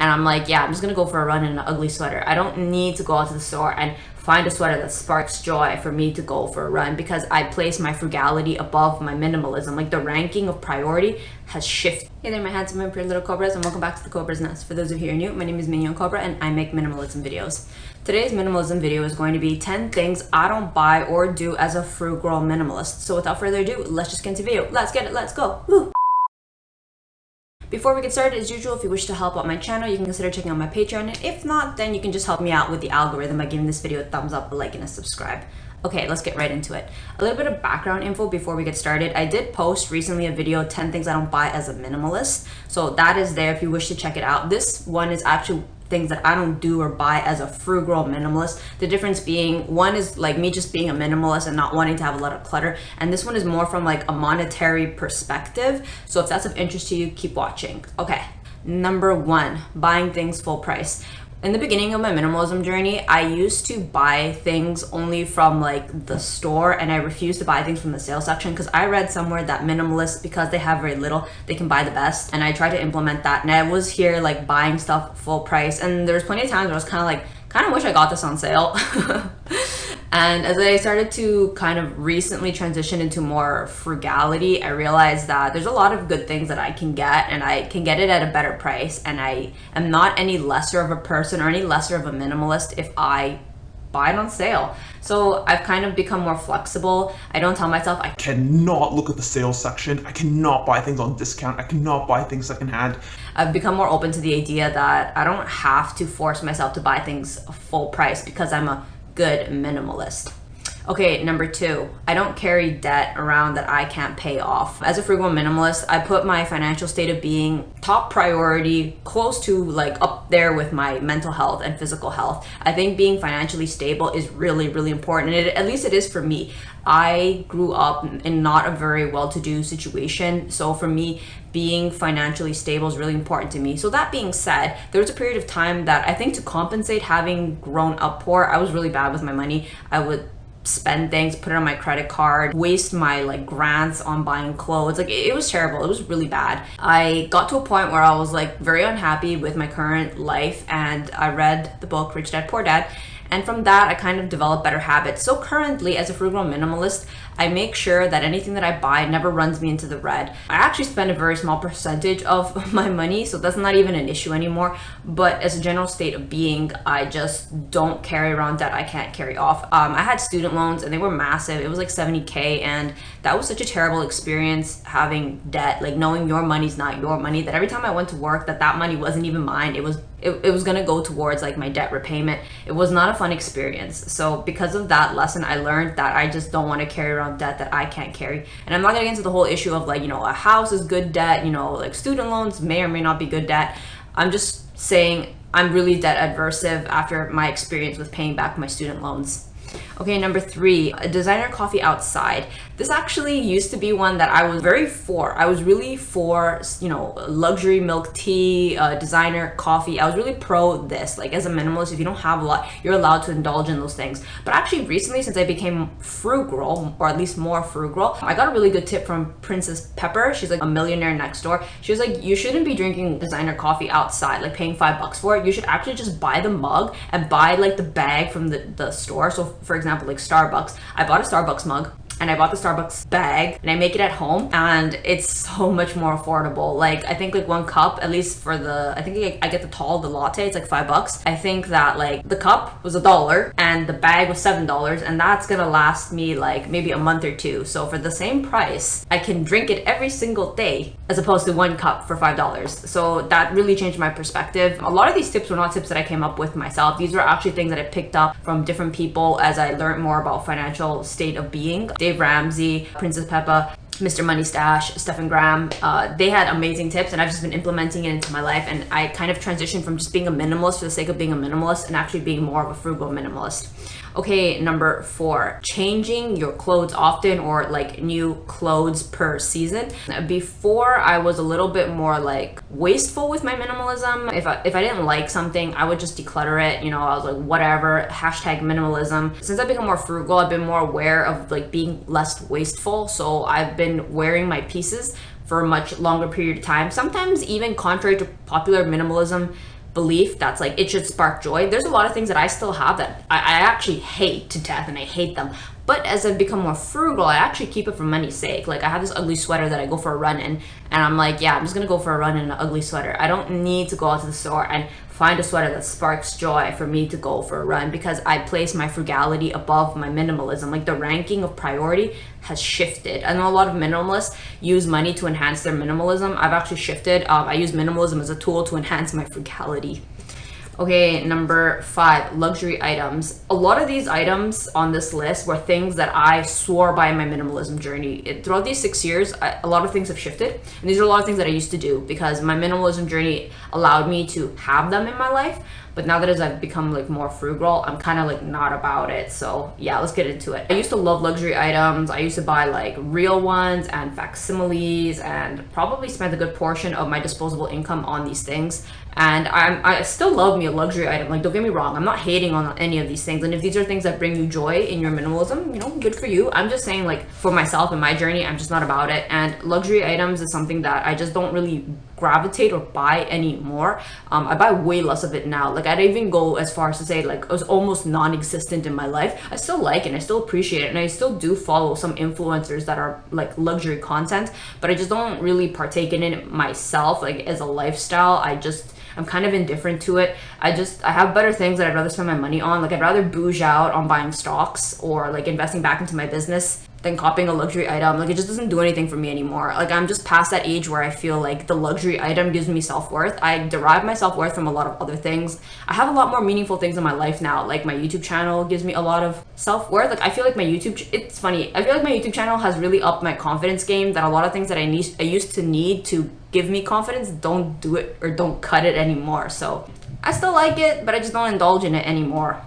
and I'm like, yeah, I'm just gonna go for a run in an ugly sweater. I don't need to go out to the store and find a sweater that sparks joy for me to go for a run, because I place my frugality above my minimalism. Like, the ranking of priority has shifted. Hey there, my handsome and pretty little cobras, and welcome back to the Cobra's Nest. For those of you who are new, my name is Mignon Cobra and I make minimalism videos. Today's minimalism video is going to be 10 things I don't buy or do as a frugal minimalist. So without further ado, let's just get into the video. Let's get it, let's go. Woo! Before we get started, as usual, if you wish to help out my channel, you can consider checking out my Patreon. And if not, then you can just help me out with the algorithm by giving this video a thumbs up, a like, and a subscribe. Okay, let's get right into it. A little bit of background info before we get started. I did post recently a video, 10 things I don't buy as a minimalist. So that is there if you wish to check it out. This one is actually things that I don't do or buy as a frugal minimalist. The difference being, one is like me just being a minimalist and not wanting to have a lot of clutter, and this one is more from like a monetary perspective. So if that's of interest to you, keep watching. Okay, number one, buying things full price. In the beginning of my minimalism journey, I used to buy things only from like the store, and I refused to buy things from the sales section because I read somewhere that minimalists, because they have very little, they can buy the best. And I tried to implement that, and I was here like buying stuff full price, and there was plenty of times where I was kind of wish I got this on sale. And as I started to kind of recently transition into more frugality, I realized that there's a lot of good things that I can get, and I can get it at a better price. And I am not any lesser of a person or any lesser of a minimalist if I buy it on sale. So I've kind of become more flexible. I don't tell myself I cannot look at the sales section. I cannot buy things on discount. I cannot buy things secondhand. I've become more open to the idea that I don't have to force myself to buy things full price because I'm a good minimalist. Okay, number two, I don't carry debt around that I can't pay off. As a frugal minimalist, I put my financial state of being top priority, close to like up there with my mental health and physical health. I think being financially stable is really, really important. And at least it is for me. I grew up in not a very well-to-do situation. So for me, being financially stable is really important to me. So that being said, there was a period of time that I think to compensate having grown up poor, I was really bad with my money. I would spend things, put it on my credit card, waste my like grants on buying clothes. Like it was terrible. It was really bad. I got to a point where I was like very unhappy with my current life, and I read the book Rich Dad Poor Dad. And from that, I kind of developed better habits. So currently, as a frugal minimalist, I make sure that anything that I buy never runs me into the red. I actually spend a very small percentage of my money, so that's not even an issue anymore. But as a general state of being, I just don't carry around debt I can't carry off. I had student loans, and they were massive. It was like $70K, and that was such a terrible experience having debt, like knowing your money's not your money, that every time I went to work, that money wasn't even mine. It was gonna go towards like my debt repayment. It was not a fun experience. So because of that lesson, I learned that I just don't want to carry around debt that I can't carry. And I'm not gonna get into the whole issue of like, a house is good debt, like student loans may or may not be good debt. I'm just saying I'm really debt aversive after my experience with paying back my student loans. Okay, number three, a designer coffee outside. This actually used to be one that I was very for. I was really for, luxury milk tea, designer coffee. I was really pro this. Like as a minimalist, if you don't have a lot, you're allowed to indulge in those things. But actually recently, since I became frugal, or at least more frugal, I got a really good tip from Princess Pepper. She's like a millionaire next door. She was like, you shouldn't be drinking designer coffee outside, like paying $5 for it. You should actually just buy the mug and buy like the bag from the store. So for example, like Starbucks, I bought a Starbucks mug and I bought the Starbucks bag and I make it at home, and it's so much more affordable. Like I think like one cup, at least for I think I get the latte, it's like $5. I think that like the cup was $1 and the bag was $7, and that's gonna last me like maybe a month or two. So for the same price, I can drink it every single day as opposed to one cup for $5. So that really changed my perspective. A lot of these tips were not tips that I came up with myself. These were actually things that I picked up from different people as I learned more about financial state of being. Dave Ramsey, Princess Peppa, Mr. Money Stash, Stephen Graham, they had amazing tips, and I've just been implementing it into my life, and I kind of transitioned from just being a minimalist for the sake of being a minimalist and actually being more of a frugal minimalist. Okay, number 4, changing your clothes often, or like new clothes per season. Before, I was a little bit more like wasteful with my minimalism. If I didn't like something, I would just declutter it. I was like, whatever, #minimalism. Since I've become more frugal, I've been more aware of like being less wasteful. So I've been wearing my pieces for a much longer period of time. Sometimes even contrary to popular minimalism belief that's like it should spark joy. There's a lot of things that I still have that I actually hate to death, and I hate them. But as I've become more frugal, I actually keep it for money's sake. Like I have this ugly sweater that I go for a run in, and I'm like, yeah, I'm just gonna go for a run in an ugly sweater. I don't need to go out to the store and find a sweater that sparks joy for me to go for a run, because I place my frugality above my minimalism. Like the ranking of priority has shifted. I know a lot of minimalists use money to enhance their minimalism. I've actually shifted. I use minimalism as a tool to enhance my frugality. Okay, number 5, luxury items. A lot of these items on this list were things that I swore by in my minimalism journey. Throughout these 6 years, a lot of things have shifted. And these are a lot of things that I used to do because my minimalism journey allowed me to have them in my life. But now that as I've become like more frugal, I'm kind of like not about it. So yeah, let's get into it. I used to love luxury items. I used to buy like real ones and facsimiles, and probably spent a good portion of my disposable income on these things. And I still love me a luxury item. Like, don't get me wrong, I'm not hating on any of these things. And if these are things that bring you joy in your minimalism, you know, good for you. I'm just saying, like, for myself and my journey, I'm just not about it. And luxury items is something that I just don't really gravitate or buy anymore. I buy way less of it now. Like, I'd even go as far as to say, like, it was almost non-existent in my life. I still like it and I still appreciate it, and I still do follow some influencers that are like luxury content, but I just don't really partake in it myself, like as a lifestyle. I'm kind of indifferent to it. I have better things that I'd rather spend my money on. Like, I'd rather bouge out on buying stocks or like investing back into my business than copying a luxury item. Like, it just doesn't do anything for me anymore. Like, I'm just past that age where I feel like the luxury item gives me self-worth. I derive my self-worth from a lot of other things. I have a lot more meaningful things in my life now. Like, my YouTube channel gives me a lot of self-worth. Like, I feel like it's funny. I feel like my YouTube channel has really upped my confidence game, that a lot of things that I used to need to give me confidence don't do it or don't cut it anymore. So I still like it, but I just don't indulge in it anymore.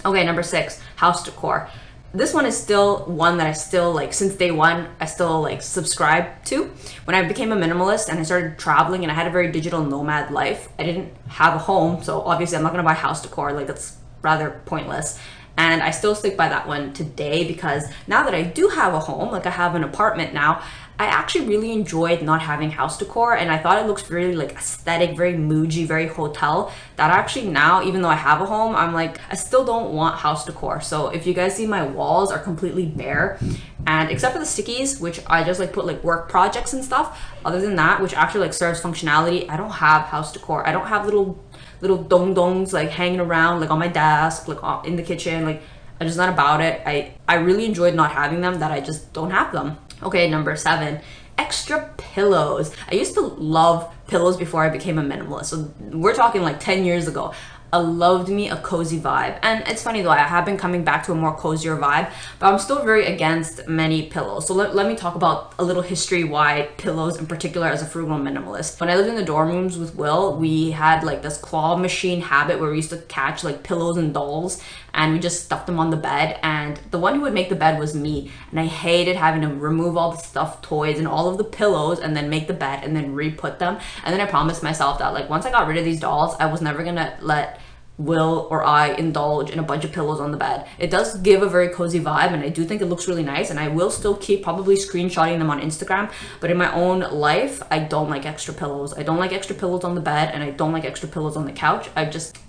Okay, number 6, house decor. This one is still one that I still like, since day one, I still like subscribe to. When I became a minimalist and I started traveling and I had a very digital nomad life, I didn't have a home, so obviously I'm not gonna buy house decor. Like, that's rather pointless. And I still stick by that one today, because now that I do have a home, like I have an apartment now, I actually really enjoyed not having house decor, and I thought it looks really like aesthetic, very moody, very hotel, that actually now, even though I have a home, I'm like, I still don't want house decor. So if you guys see, my walls are completely bare, and except for the stickies, which I just like put like work projects and stuff, other than that, which actually like serves functionality, I don't have house decor. I don't have little dong-dongs like hanging around like on my desk, like in the kitchen. Like, I'm just not about it. I really enjoyed not having them, that I just don't have them. Okay, number 7, extra pillows. I used to love pillows before I became a minimalist. So we're talking like 10 years ago. I loved me a cozy vibe. And it's funny though, I have been coming back to a more cozier vibe, but I'm still very against many pillows. So let me talk about a little history why pillows in particular as a frugal minimalist. When I lived in the dorm rooms with Will, we had like this claw machine habit where we used to catch like pillows and dolls, and we just stuffed them on the bed, and the one who would make the bed was me. And I hated having to remove all the stuffed toys and all of the pillows and then make the bed and then re-put them. And then I promised myself that like once I got rid of these dolls, I was never gonna let Will or I indulge in a bunch of pillows on the bed. It does give a very cozy vibe, and I do think it looks really nice, and I will still keep probably screenshotting them on Instagram. But in my own life, I don't like extra pillows. I don't like extra pillows on the bed, and I don't like extra pillows on the couch.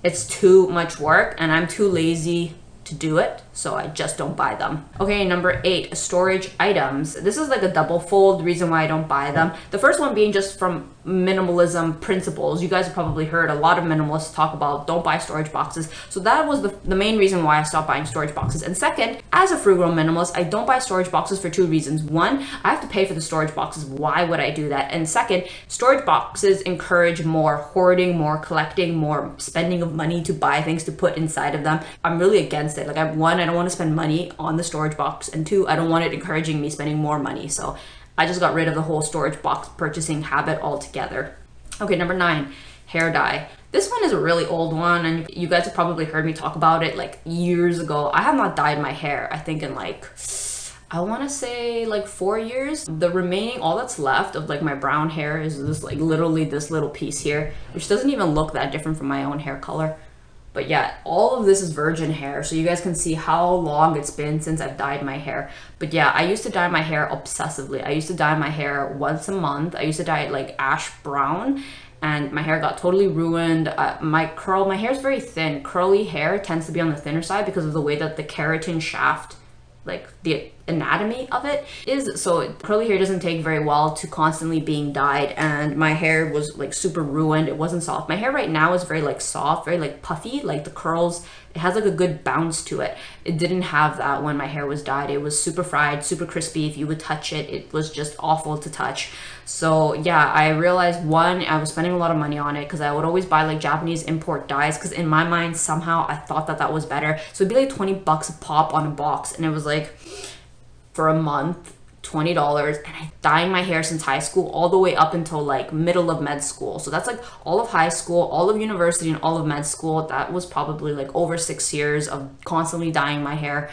It's too much work, and I'm too lazy to do it, so I just don't buy them. Okay, number 8, storage items. This is like a double fold reason why I don't buy them. The first one being just from minimalism principles. You guys have probably heard a lot of minimalists talk about don't buy storage boxes. So that was the main reason why I stopped buying storage boxes. And second, as a frugal minimalist, I don't buy storage boxes for 2 reasons. One, I have to pay for the storage boxes. Why would I do that? And second, storage boxes encourage more hoarding, more collecting, more spending of money to buy things to put inside of them. I'm really against it. Like, I don't want to spend money on the storage box, and 2, I don't want it encouraging me spending more money. So I just got rid of the whole storage box purchasing habit altogether. Okay, number 9, hair dye. This one is a really old one, and you guys have probably heard me talk about it like years ago. I have not dyed my hair, I think, in like, I want to say like 4 years. The remaining, all that's left of like my brown hair is this like literally this little piece here, which doesn't even look that different from my own hair color. But yeah, all of this is virgin hair, so you guys can see how long it's been since I've dyed my hair. But yeah, I used to dye my hair obsessively. I used to dye my hair once a month. I used to dye it like ash brown. and my hair got totally ruined. My hair is very thin. Curly hair tends to be on the thinner side because of the way that the keratin shaft, like the anatomy of it is. So curly hair doesn't take very well to constantly being dyed, and my hair was like super ruined. It wasn't soft. My hair right now is very like soft, very like puffy, like the curls, it has like a good bounce to it. It didn't have that when my hair was dyed. It was super fried, super crispy. If you would touch it, it was just awful to touch. So yeah, I realized, one, I was spending a lot of money on it because I would always buy like Japanese import dyes, because in my mind somehow I thought that that was better. So it'd be like 20 bucks a pop on a box, and it was like, for a month, $20. And I dyeing my hair since high school all the way up until like middle of med school. So that's like all of high school, all of university, and all of med school. That was probably like over 6 years of constantly dyeing my hair,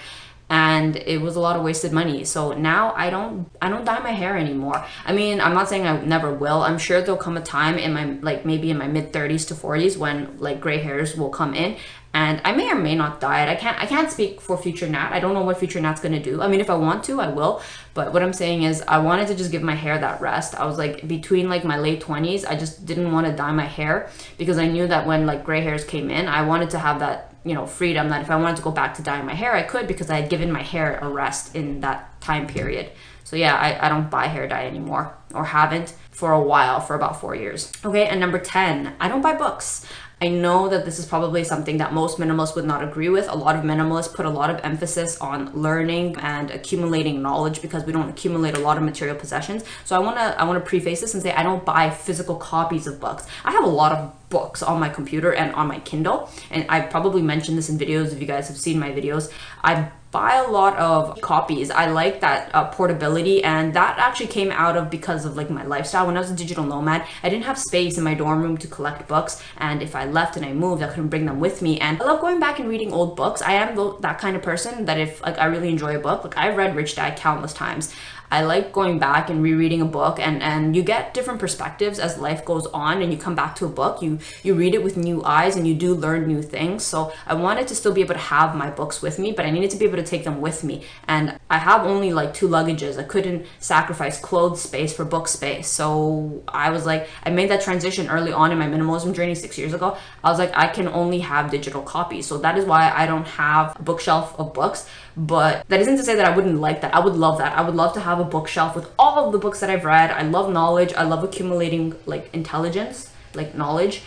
and it was a lot of wasted money. So now I don't dye my hair anymore. I mean, I'm not saying I never will. I'm sure there'll come a time in my, like maybe in my mid 30s to 40s when like gray hairs will come in, and I may or may not dye it. I can't speak for future Nat. I don't know what future Nat's gonna do. I mean, if I want to, I will. But what I'm saying is, I wanted to just give my hair that rest. I was like, between like my late 20s, I just didn't want to dye my hair because I knew that when like gray hairs came in, I wanted to have that, you know, freedom, that if I wanted to go back to dyeing my hair, I could, because I had given my hair a rest in that time period. So yeah, I don't buy hair dye anymore, or haven't for a while, for about 4 years. Okay, and number 10, I don't buy books. I know that this is probably something that most minimalists would not agree with. A lot of minimalists put a lot of emphasis on learning and accumulating knowledge because we don't accumulate a lot of material possessions. So I wanna preface this and say I don't buy physical copies of books. I have a lot of books on my computer and on my Kindle, and I probably mentioned this in videos if you guys have seen my videos. I buy a lot of copies. I like that portability, and that actually came out of because of like my lifestyle. When I was a digital nomad, I didn't have space in my dorm room to collect books, and if I left and I moved, I couldn't bring them with me. And I love going back and reading old books. I am that kind of person that if like I really enjoy a book, like I've read Rich Dad countless times. I like going back and rereading a book, and you get different perspectives as life goes on, and you come back to a book, you read it with new eyes, and you do learn new things. So I wanted to still be able to have my books with me, but I needed to be able to take them with me. And I have only like 2 luggages. I couldn't sacrifice clothes space for book space. So I was like, I made that transition early on in my minimalism journey 6 years ago. I was like, I can only have digital copies. So that is why I don't have a bookshelf of books. But that isn't to say that I wouldn't like that. I would love that. I would love to have a bookshelf with all of the books that I've read. I love knowledge. I love accumulating like intelligence, like knowledge.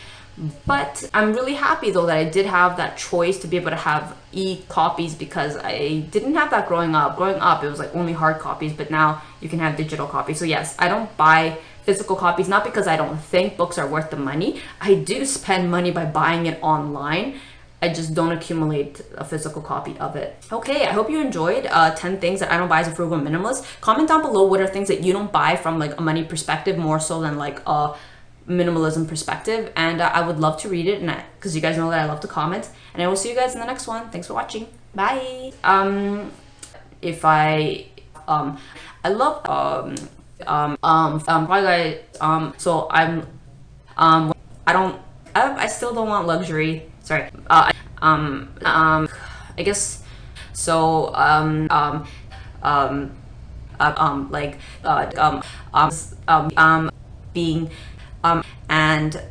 But I'm really happy though that I did have that choice to be able to have e-copies, because I didn't have that growing up. Growing up, it was like only hard copies, but now you can have digital copies. So yes, I don't buy physical copies, not because I don't think books are worth the money. I do spend money by buying it online. I just don't accumulate a physical copy of it. Okay, I hope you enjoyed 10 things that I don't buy as a frugal minimalist. Comment down below what are things that you don't buy from like a money perspective more so than like a minimalism perspective, and I would love to read it, and because you guys know that I love to comment. And I will see you guys in the next one. Thanks for watching. Bye. I love probably so I still don't want luxury. Sorry. I guess so. Being and